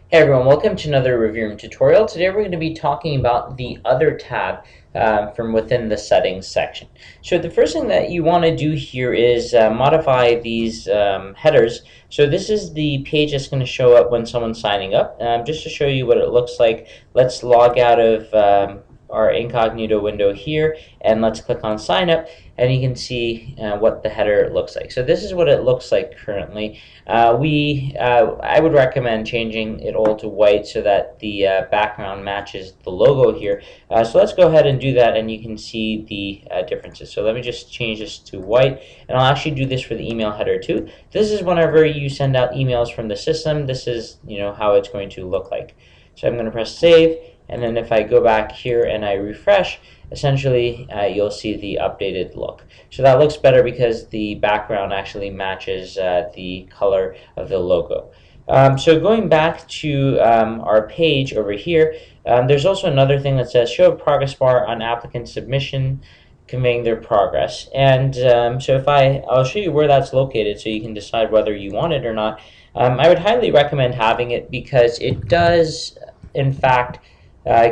Hey everyone, welcome to another review room tutorial. Today we're going to be talking about the Other tab from within the Settings section. So the first thing that you want to do here is modify these headers. So this is the page that's going to show up when someone's signing up. Just to show you what it looks like, let's log out of our incognito window here and let's click on Sign Up, and you can see what the header looks like. So this is what it looks like currently. I would recommend changing it all to white so that the background matches the logo here. So let's go ahead and do that, and you can see the differences. So let me just change this to white, and I'll actually do this for the email header too. This is whenever you send out emails from the system. This is how it's going to look like. So I'm going to press save, and then if I go back here and I refresh, essentially you'll see the updated look. So that looks better because the background actually matches the color of the logo. So going back to our page over here, there's also another thing that says show a progress bar on applicant submission conveying their progress. And so I'll show you where that's located so you can decide whether you want it or not. I would highly recommend having it because it does in fact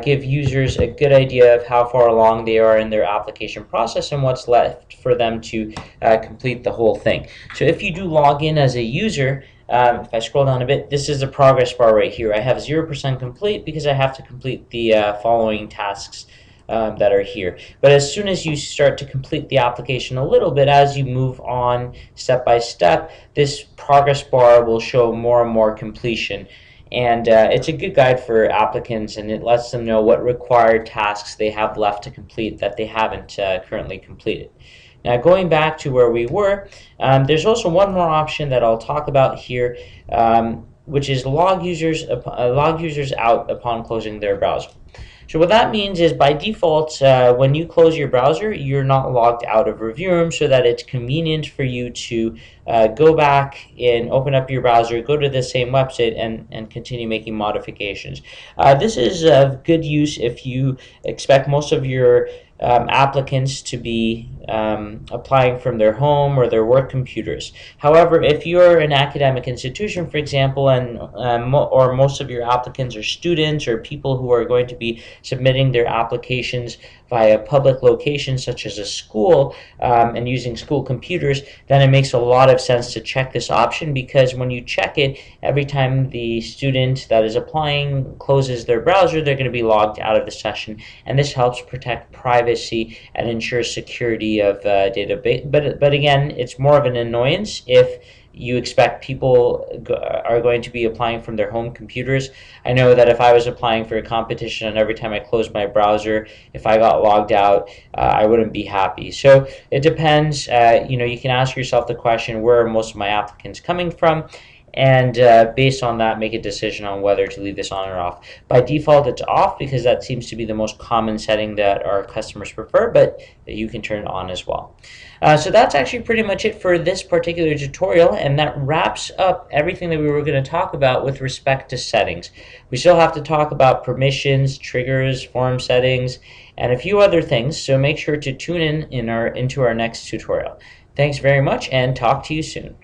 give users a good idea of how far along they are in their application process and what's left for them to complete the whole thing. So if you do log in as a user, if I scroll down a bit, this is the progress bar right here. I have 0% complete because I have to complete the following tasks that are here. But as soon as you start to complete the application a little bit, as you move on step by step, this progress bar will show more and more completion. And it's a good guide for applicants, and it lets them know what required tasks they have left to complete that they haven't currently completed. Now going back to where we were, there's also one more option that I'll talk about here, which is log users out upon closing their browser. So what that means is by default, when you close your browser, you're not logged out of Review Room so that it's convenient for you to go back and open up your browser, go to the same website, and continue making modifications. This is of good use if you expect most of your applicants to be applying from their home or their work computers. However, if you're an academic institution, for example, and or most of your applicants are students or people who are going to be submitting their applications via public locations such as a school and using school computers, then it makes a lot of sense to check this option, because when you check it, every time the student that is applying closes their browser, they're going to be logged out of the session, and this helps protect privacy and ensures security of data. But again, it's more of an annoyance if you expect people are going to be applying from their home computers. I know that if I was applying for a competition and every time I closed my browser, if I got logged out, I wouldn't be happy. So it depends. You can ask yourself the question, where are most of my applicants coming from? And based on that, make a decision on whether to leave this on or off. By default, it's off because that seems to be the most common setting that our customers prefer, but you can turn it on as well. So that's actually pretty much it for this particular tutorial, and that wraps up everything that we were going to talk about with respect to settings. We still have to talk about permissions, triggers, form settings, and a few other things, so make sure to tune into our next tutorial. Thanks very much, and talk to you soon.